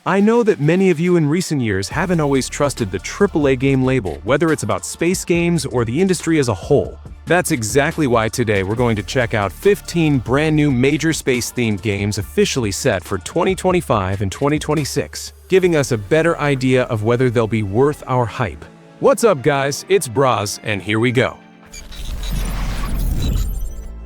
I know that many of you in recent years haven't always trusted the AAA game label, whether it's about space games or the industry as a whole. That's exactly why today we're going to check out 15 brand new major space-themed games officially set for 2025 and 2026, giving us a better idea of whether they'll be worth our hype. What's up, guys? It's Broz, and here we go.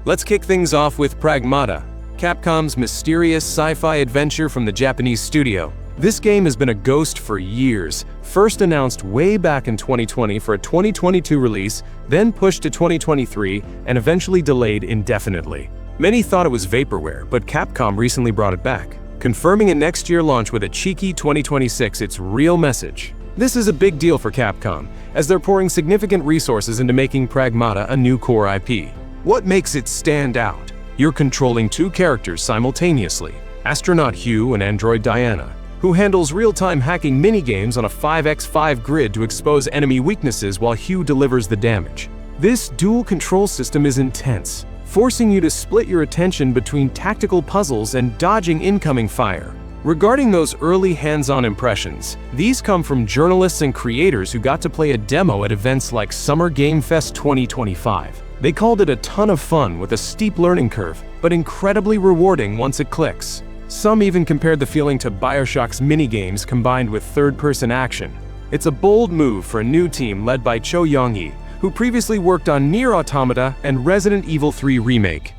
Let's kick things off with Pragmata, Capcom's mysterious sci-fi adventure from the Japanese studio. This game has been a ghost for years, first announced way back in 2020 for a 2022 release, then pushed to 2023, and eventually delayed indefinitely. Many thought it was vaporware, but Capcom recently brought it back, confirming a next-year launch with a cheeky 2026 its real message. This is a big deal for Capcom, as they're pouring significant resources into making Pragmata a new core IP. What makes it stand out? You're controlling two characters simultaneously, Astronaut Hugh and Android Diana, who handles real-time hacking minigames on a 5x5 grid to expose enemy weaknesses while Hugh delivers the damage. This dual control system is intense, forcing you to split your attention between tactical puzzles and dodging incoming fire. Regarding those early hands-on impressions, these come from journalists and creators who got to play a demo at events like Summer Game Fest 2025. They called it a ton of fun with a steep learning curve, but incredibly rewarding once it clicks. Some even compared the feeling to BioShock's minigames combined with third-person action. It's a bold move for a new team led by Cho Yong-hee, who previously worked on Nier Automata and Resident Evil 3 Remake.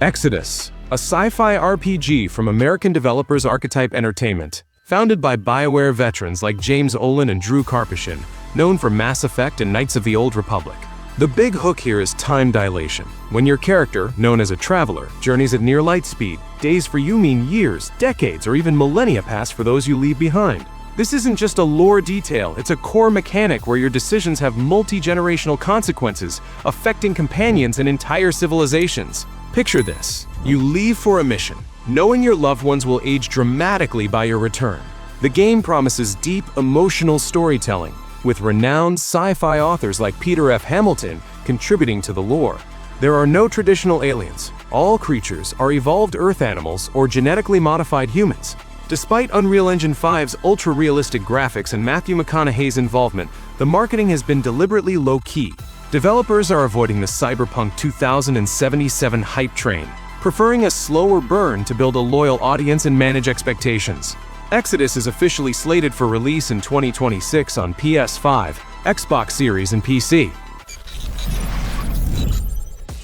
Exodus, a sci-fi RPG from American developers Archetype Entertainment. Founded by BioWare veterans like James Olin and Drew Karpyshyn, known for Mass Effect and Knights of the Old Republic. The big hook here is time dilation. When your character, known as a traveler, journeys at near light speed, days for you mean years, decades, or even millennia pass for those you leave behind. This isn't just a lore detail, it's a core mechanic where your decisions have multi-generational consequences, affecting companions and entire civilizations. Picture this. You leave for a mission, knowing your loved ones will age dramatically by your return. The game promises deep, emotional storytelling, with renowned sci-fi authors like Peter F. Hamilton contributing to the lore. There are no traditional aliens. All creatures are evolved Earth animals or genetically modified humans. Despite Unreal Engine 5's ultra-realistic graphics and Matthew McConaughey's involvement, the marketing has been deliberately low-key. Developers are avoiding the Cyberpunk 2077 hype train, preferring a slower burn to build a loyal audience and manage expectations. Exodus is officially slated for release in 2026 on PS5, Xbox Series, and PC.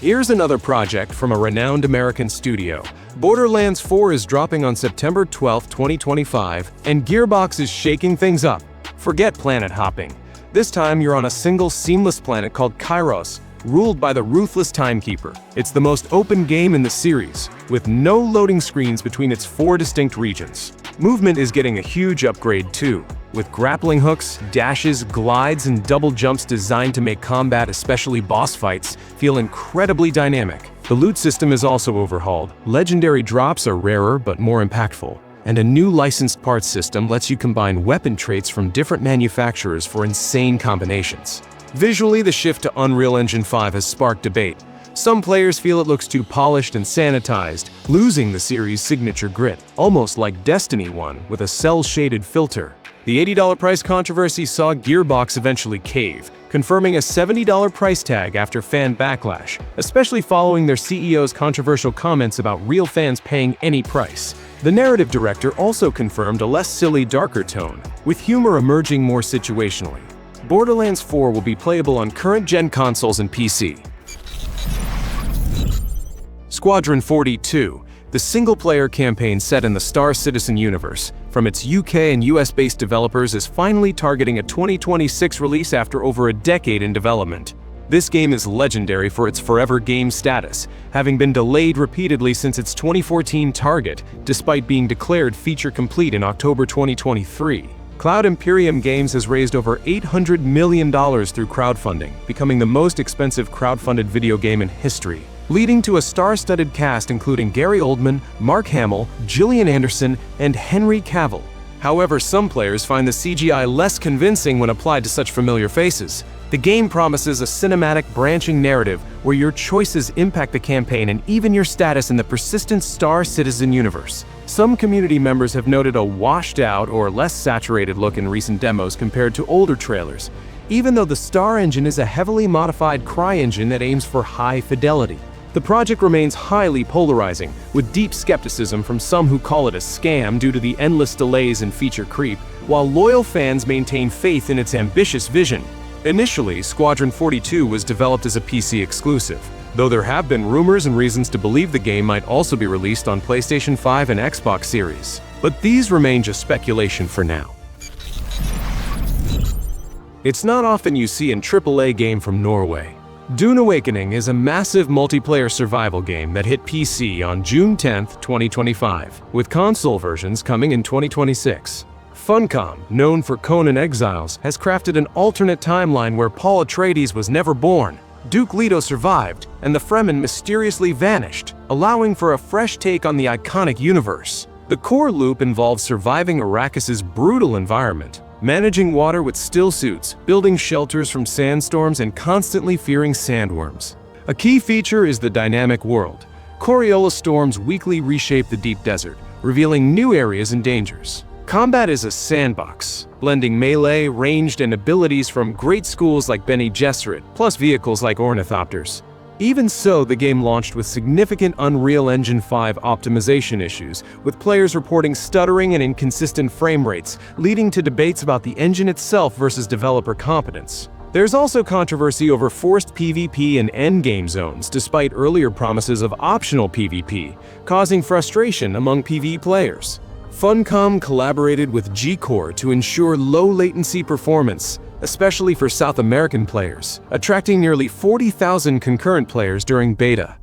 Here's another project from a renowned American studio. Borderlands 4 is dropping on September 12, 2025, and Gearbox is shaking things up. Forget planet hopping. This time you're on a single seamless planet called Kairos, ruled by the ruthless timekeeper. It's the most open game in the series, with no loading screens between its 4 distinct regions. Movement is getting a huge upgrade too, with grappling hooks, dashes, glides, and double jumps designed to make combat, especially boss fights, feel incredibly dynamic. The loot system is also overhauled, legendary drops are rarer but more impactful, and a new licensed parts system lets you combine weapon traits from different manufacturers for insane combinations. Visually, the shift to Unreal Engine 5 has sparked debate. Some players feel it looks too polished and sanitized, losing the series' signature grit, almost like Destiny 1 with a cel-shaded filter. The $80 price controversy saw Gearbox eventually cave, confirming a $70 price tag after fan backlash, especially following their CEO's controversial comments about real fans paying any price. The narrative director also confirmed a less silly, darker tone, with humor emerging more situationally. Borderlands 4 will be playable on current-gen consoles and PC. Squadron 42, the single-player campaign set in the Star Citizen universe, from its UK and US-based developers, is finally targeting a 2026 release after over a decade in development. This game is legendary for its forever game status, having been delayed repeatedly since its 2014 target, despite being declared feature complete in October 2023. Cloud Imperium Games has raised over $800 million through crowdfunding, becoming the most expensive crowdfunded video game in history, leading to a star-studded cast including Gary Oldman, Mark Hamill, Gillian Anderson, and Henry Cavill. However, some players find the CGI less convincing when applied to such familiar faces. The game promises a cinematic, branching narrative where your choices impact the campaign and even your status in the persistent Star Citizen universe. Some community members have noted a washed-out or less saturated look in recent demos compared to older trailers, even though the Star engine is a heavily modified CryEngine that aims for high fidelity. The project remains highly polarizing, with deep skepticism from some who call it a scam due to the endless delays and feature creep, while loyal fans maintain faith in its ambitious vision. Initially, Squadron 42 was developed as a PC exclusive, though there have been rumors and reasons to believe the game might also be released on PlayStation 5 and Xbox Series. But these remain just speculation for now. It's not often you see a AAA game from Norway. Dune Awakening is a massive multiplayer survival game that hit PC on June 10, 2025, with console versions coming in 2026. Funcom, known for Conan Exiles, has crafted an alternate timeline where Paul Atreides was never born, Duke Leto survived, and the Fremen mysteriously vanished, allowing for a fresh take on the iconic universe. The core loop involves surviving Arrakis's brutal environment, managing water with still suits, building shelters from sandstorms, and constantly fearing sandworms. A key feature is the dynamic world. Coriolis storms weekly reshape the deep desert, revealing new areas and dangers. Combat is a sandbox, blending melee, ranged, and abilities from great schools like Bene Gesserit, plus vehicles like ornithopters. Even so, the game launched with significant Unreal Engine 5 optimization issues, with players reporting stuttering and inconsistent frame rates, leading to debates about the engine itself versus developer competence. There's also controversy over forced PvP and endgame zones, despite earlier promises of optional PvP, causing frustration among PvE players. Funcom collaborated with G-Core to ensure low-latency performance, especially for South American players, attracting nearly 40,000 concurrent players during beta.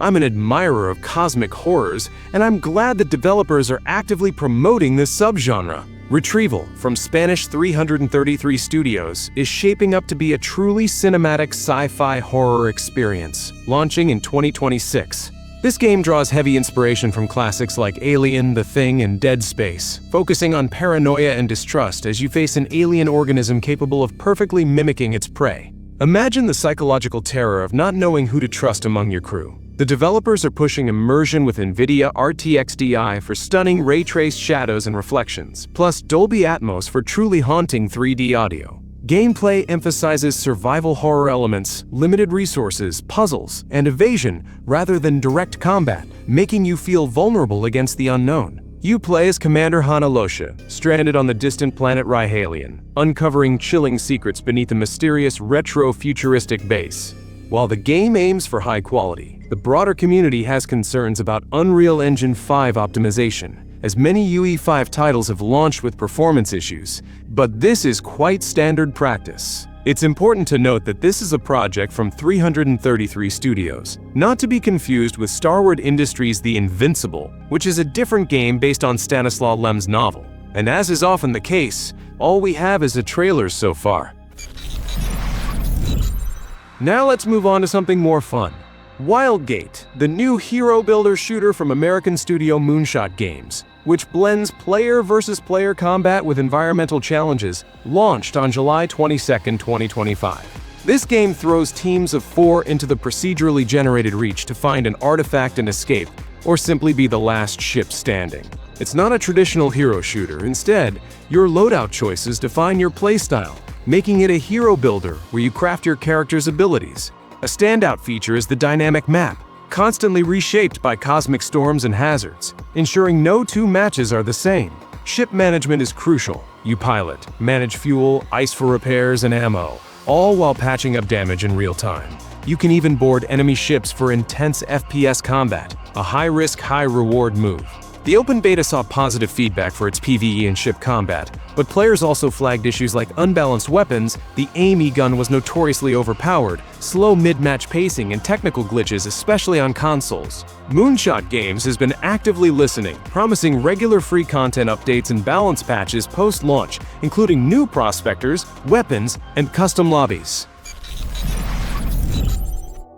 I'm an admirer of cosmic horrors, and I'm glad that developers are actively promoting this subgenre. Retrieval, from Spanish 333 Studios, is shaping up to be a truly cinematic sci-fi horror experience, launching in 2026. This game draws heavy inspiration from classics like Alien, The Thing, and Dead Space, focusing on paranoia and distrust as you face an alien organism capable of perfectly mimicking its prey. Imagine the psychological terror of not knowing who to trust among your crew. The developers are pushing immersion with NVIDIA RTX Ti for stunning ray-traced shadows and reflections, plus Dolby Atmos for truly haunting 3D audio. Gameplay emphasizes survival horror elements, limited resources, puzzles, and evasion rather than direct combat, making you feel vulnerable against the unknown. You play as Commander Hanalosha, stranded on the distant planet Rhyhalion, uncovering chilling secrets beneath a mysterious retro-futuristic base. While the game aims for high quality, the broader community has concerns about Unreal Engine 5 optimization, as many UE5 titles have launched with performance issues, but this is quite standard practice. It's important to note that this is a project from 333 Studios, not to be confused with Starward Industries' The Invincible, which is a different game based on Stanislaw Lem's novel. And as is often the case, all we have is a trailer so far. Now let's move on to something more fun. Wildgate, the new hero builder shooter from American studio Moonshot Games, which blends player versus player combat with environmental challenges, launched on July 22, 2025. This game throws teams of 4 into the procedurally generated Reach to find an artifact and escape, or simply be the last ship standing. It's not a traditional hero shooter. Instead, your loadout choices define your playstyle, making it a hero builder where you craft your character's abilities. A standout feature is the dynamic map, constantly reshaped by cosmic storms and hazards, ensuring no two matches are the same. Ship management is crucial. You pilot, manage fuel, ice for repairs, and ammo, all while patching up damage in real time. You can even board enemy ships for intense FPS combat, a high-risk, high-reward move. The open beta saw positive feedback for its PvE and ship combat, but players also flagged issues like unbalanced weapons, the aim gun was notoriously overpowered, slow mid-match pacing, and technical glitches, especially on consoles. Moonshot Games has been actively listening, promising regular free content updates and balance patches post-launch, including new prospectors, weapons, and custom lobbies.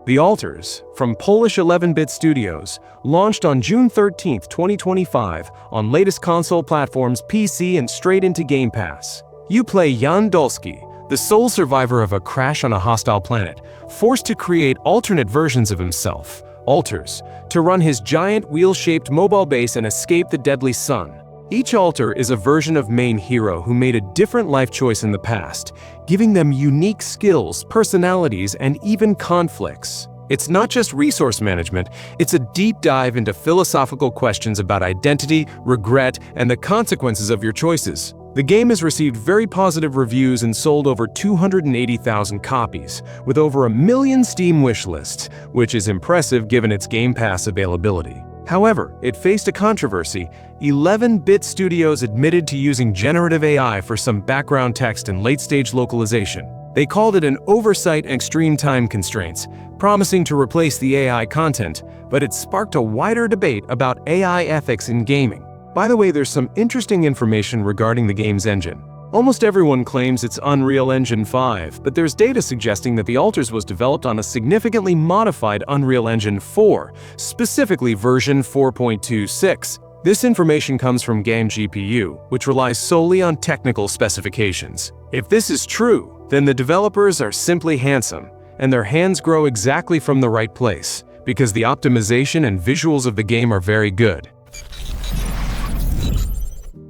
The Alters, from Polish 11-bit Studios, launched on June 13, 2025 on latest console platforms, PC, and straight into Game Pass. You play Jan Dolski, the sole survivor of a crash on a hostile planet, forced to create alternate versions of himself, altars, to run his giant wheel-shaped mobile base and escape the deadly sun. Each altar is a version of main hero who made a different life choice in the past, giving them unique skills, personalities, and even conflicts. It's not just resource management, it's a deep dive into philosophical questions about identity, regret, and the consequences of your choices. The game has received very positive reviews and sold over 280,000 copies, with over 1 million Steam wishlists, which is impressive given its Game Pass availability. However, it faced a controversy. 11-bit studios admitted to using generative AI for some background text and late-stage localization. They called it an oversight and extreme time constraints, promising to replace the AI content, but it sparked a wider debate about AI ethics in gaming. By the way, there's some interesting information regarding the game's engine. Almost everyone claims it's Unreal Engine 5, but there's data suggesting that the Altars was developed on a significantly modified Unreal Engine 4, specifically version 4.26. This information comes from Game GPU, which relies solely on technical specifications. If this is true, then the developers are simply handsome, and their hands grow exactly from the right place, because the optimization and visuals of the game are very good.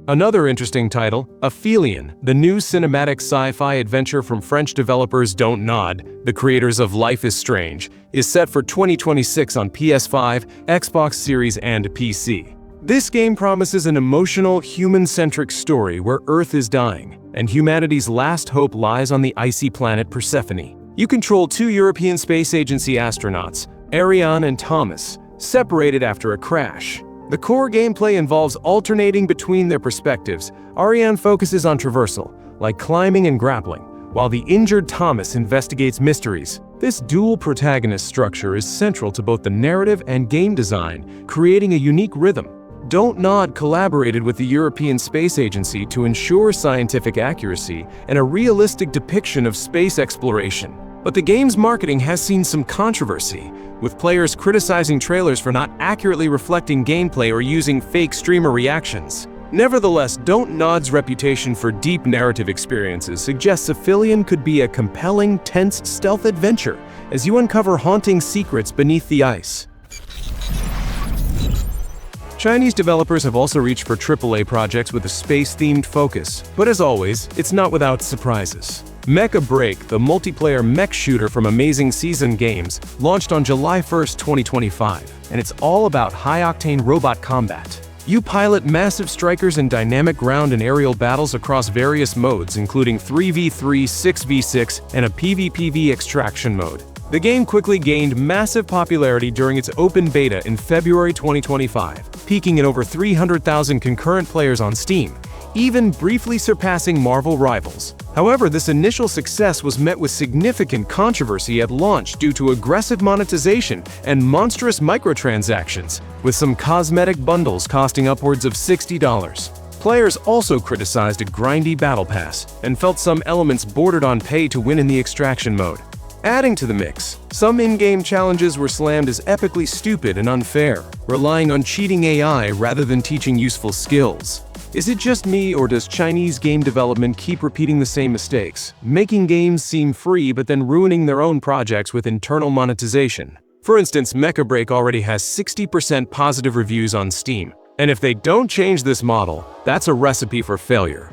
Another interesting title, Aphelion, the new cinematic sci-fi adventure from French developers Don't Nod, the creators of Life is Strange, is set for 2026 on PS5, Xbox Series, and PC. This game promises an emotional, human-centric story where Earth is dying, and humanity's last hope lies on the icy planet Persephone. You control 2 European Space Agency astronauts, Ariane and Thomas, separated after a crash. The core gameplay involves alternating between their perspectives. Ariane focuses on traversal, like climbing and grappling, while the injured Thomas investigates mysteries. This dual protagonist structure is central to both the narrative and game design, creating a unique rhythm. Don't Nod collaborated with the European Space Agency to ensure scientific accuracy and a realistic depiction of space exploration. But the game's marketing has seen some controversy, with players criticizing trailers for not accurately reflecting gameplay or using fake streamer reactions. Nevertheless, Don't Nod's reputation for deep narrative experiences suggests Aphelion could be a compelling, tense stealth adventure as you uncover haunting secrets beneath the ice. Chinese developers have also reached for AAA projects with a space-themed focus, but as always, it's not without surprises. Mecha BREAK, the multiplayer mech shooter from Amazing Season Games, launched on July 1, 2025, and it's all about high-octane robot combat. You pilot massive strikers in dynamic ground and aerial battles across various modes, including 3v3, 6v6, and a PvPv extraction mode. The game quickly gained massive popularity during its open beta in February 2025, peaking at over 300,000 concurrent players on Steam, even briefly surpassing Marvel rivals. However, this initial success was met with significant controversy at launch due to aggressive monetization and monstrous microtransactions, with some cosmetic bundles costing upwards of $60. Players also criticized a grindy battle pass and felt some elements bordered on pay to win in the extraction mode. Adding to the mix, some in-game challenges were slammed as epically stupid and unfair, relying on cheating AI rather than teaching useful skills. Is it just me, or does Chinese game development keep repeating the same mistakes, making games seem free but then ruining their own projects with internal monetization? For instance, Mecha BREAK already has 60% positive reviews on Steam, and if they don't change this model, that's a recipe for failure.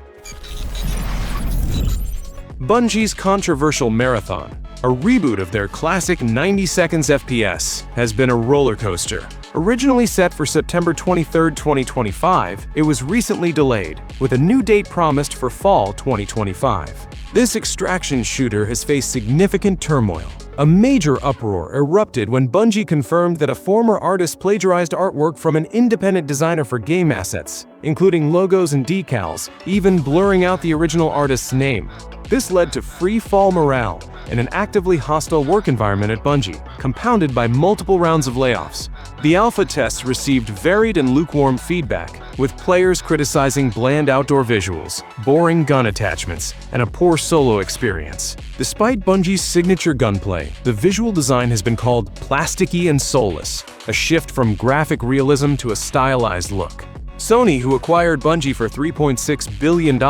Bungie's controversial Marathon, a reboot of their classic 90 seconds FPS, has been a roller coaster. Originally set for September 23, 2025, it was recently delayed, with a new date promised for fall 2025. This extraction shooter has faced significant turmoil. A major uproar erupted when Bungie confirmed that a former artist plagiarized artwork from an independent designer for game assets, including logos and decals, even blurring out the original artist's name. This led to free-fall morale and an actively hostile work environment at Bungie, compounded by multiple rounds of layoffs. The alpha tests received varied and lukewarm feedback, with players criticizing bland outdoor visuals, boring gun attachments, and a poor solo experience. Despite Bungie's signature gunplay, the visual design has been called plasticky and soulless, a shift from graphic realism to a stylized look. Sony, who acquired Bungie for $3.6 billion,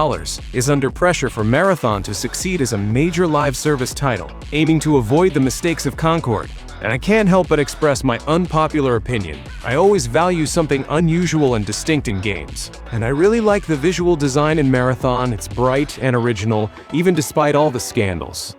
is under pressure for Marathon to succeed as a major live service title, aiming to avoid the mistakes of Concord. And I can't help but express my unpopular opinion. I always value something unusual and distinct in games. And I really like the visual design in Marathon. It's bright and original, even despite all the scandals.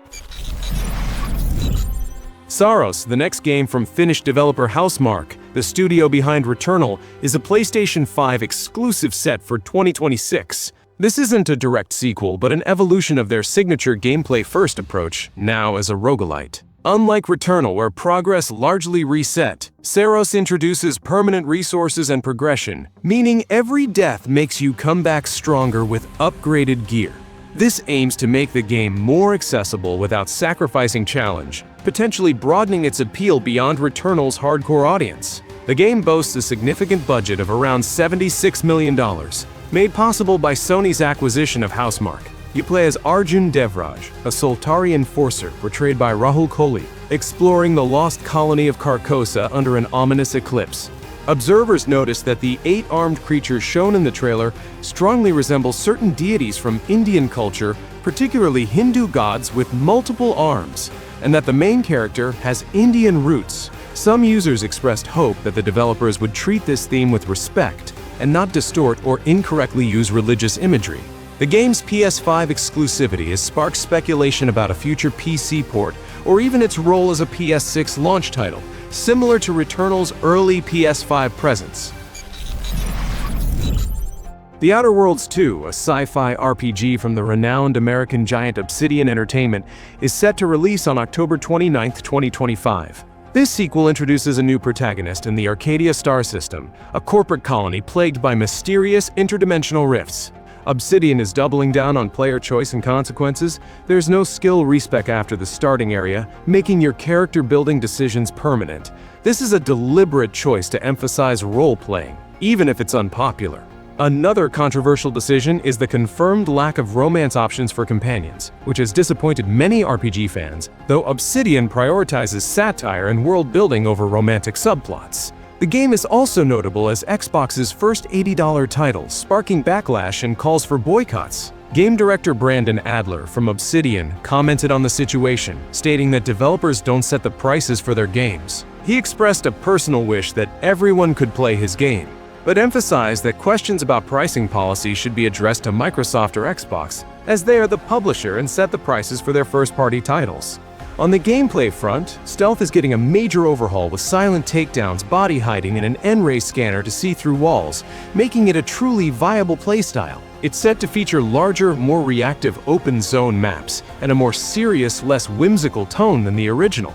Saros, the next game from Finnish developer Housemarque, the studio behind Returnal, is a PlayStation 5 exclusive set for 2026. This isn't a direct sequel, but an evolution of their signature gameplay-first approach, now as a roguelite. Unlike Returnal, where progress largely reset, Saros introduces permanent resources and progression, meaning every death makes you come back stronger with upgraded gear. This aims to make the game more accessible without sacrificing challenge, potentially broadening its appeal beyond Returnal's hardcore audience. The game boasts a significant budget of around $76 million, made possible by Sony's acquisition of Housemarque. You play as Arjun Devraj, a Soltari enforcer portrayed by Rahul Kohli, exploring the lost colony of Carcosa under an ominous eclipse. Observers notice that the 8-armed creatures shown in the trailer strongly resemble certain deities from Indian culture, particularly Hindu gods with multiple arms, and that the main character has Indian roots. Some users expressed hope that the developers would treat this theme with respect and not distort or incorrectly use religious imagery. The game's PS5 exclusivity has sparked speculation about a future PC port, or even its role as a PS6 launch title, similar to Returnal's early PS5 presence. The Outer Worlds 2, a sci-fi RPG from the renowned American giant Obsidian Entertainment, is set to release on October 29, 2025. This sequel introduces a new protagonist in the Arcadia star system, a corporate colony plagued by mysterious interdimensional rifts. Obsidian is doubling down on player choice and consequences. There's no skill respec after the starting area, making your character building decisions permanent. This is a deliberate choice to emphasize role-playing, even if it's unpopular. Another controversial decision is the confirmed lack of romance options for companions, which has disappointed many RPG fans, though Obsidian prioritizes satire and world-building over romantic subplots. The game is also notable as Xbox's first $80 title, sparking backlash and calls for boycotts. Game director Brandon Adler from Obsidian commented on the situation, stating that developers don't set the prices for their games. He expressed a personal wish that everyone could play his game, but emphasized that questions about pricing policy should be addressed to Microsoft or Xbox, as they are the publisher and set the prices for their first-party titles. On the gameplay front, stealth is getting a major overhaul with silent takedowns, body hiding, and an N-ray scanner to see through walls, making it a truly viable playstyle. It's set to feature larger, more reactive open zone maps, and a more serious, less whimsical tone than the original.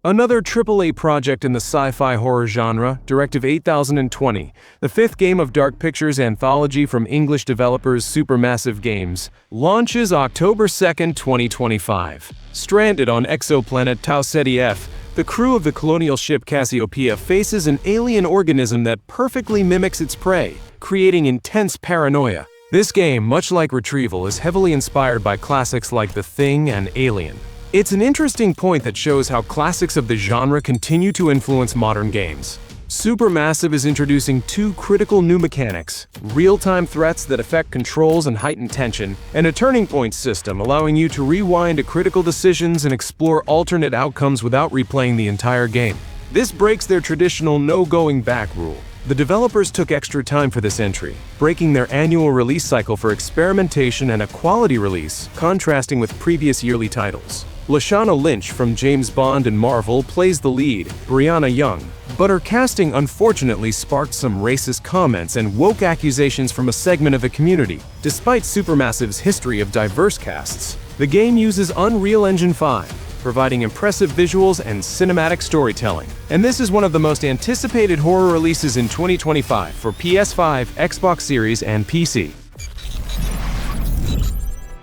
Another AAA project in the sci-fi horror genre, Directive 8020, the fifth game of Dark Pictures' anthology from English developers Supermassive Games, launches October 2, 2025. Stranded on exoplanet Tau Ceti F, the crew of the colonial ship Cassiopeia faces an alien organism that perfectly mimics its prey, creating intense paranoia. This game, much like Retrieval, is heavily inspired by classics like The Thing and Alien. It's an interesting point that shows how classics of the genre continue to influence modern games. Supermassive is introducing two critical new mechanics: real-time threats that affect controls and heighten tension, and a turning point system allowing you to rewind to critical decisions and explore alternate outcomes without replaying the entire game. This breaks their traditional no-going-back rule. The developers took extra time for this entry, breaking their annual release cycle for experimentation and a quality release, contrasting with previous yearly titles. Lashana Lynch from James Bond and Marvel plays the lead, Brianna Young, but her casting unfortunately sparked some racist comments and woke accusations from a segment of the community. Despite Supermassive's history of diverse casts, the game uses Unreal Engine 5, providing impressive visuals and cinematic storytelling. And this is one of the most anticipated horror releases in 2025 for PS5, Xbox Series, and PC.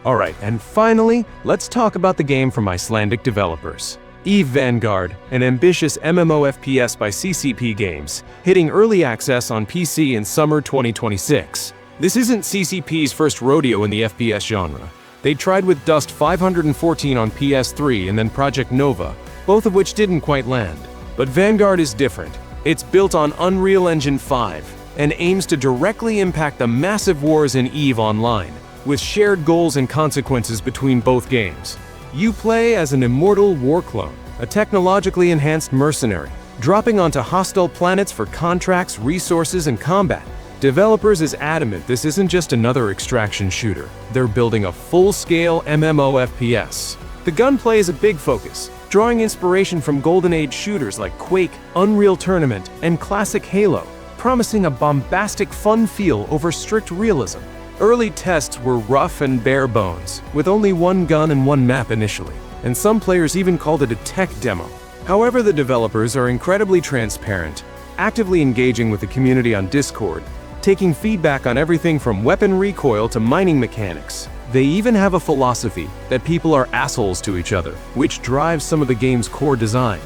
Alright, and finally, let's talk about the game from Icelandic developers. EVE Vanguard, an ambitious MMO FPS by CCP Games, hitting early access on PC in summer 2026. This isn't CCP's first rodeo in the FPS genre. They tried with Dust 514 on PS3 and then Project Nova, both of which didn't quite land. But Vanguard is different. It's built on Unreal Engine 5 and aims to directly impact the massive wars in EVE Online, with shared goals and consequences between both games. You play as an immortal war clone, a technologically enhanced mercenary, dropping onto hostile planets for contracts, resources, and combat. Developers is adamant this isn't just another extraction shooter. They're building a full-scale MMO FPS. The gunplay is a big focus, drawing inspiration from Golden Age shooters like Quake, Unreal Tournament, and classic Halo, promising a bombastic fun feel over strict realism. Early tests were rough and bare bones, with only one gun and one map initially, and some players even called it a tech demo. However, the developers are incredibly transparent, actively engaging with the community on Discord, taking feedback on everything from weapon recoil to mining mechanics. They even have a philosophy that people are assholes to each other, which drives some of the game's core design.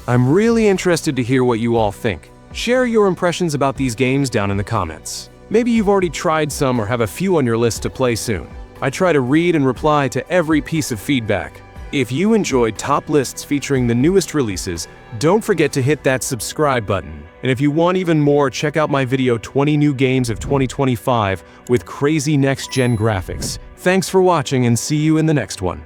I'm really interested to hear what you all think. Share your impressions about these games down in the comments. Maybe you've already tried some or have a few on your list to play soon. I try to read and reply to every piece of feedback. If you enjoyed top lists featuring the newest releases, don't forget to hit that subscribe button. And if you want even more, check out my video 20 New Games of 2025 with crazy next-gen graphics. Thanks for watching and see you in the next one.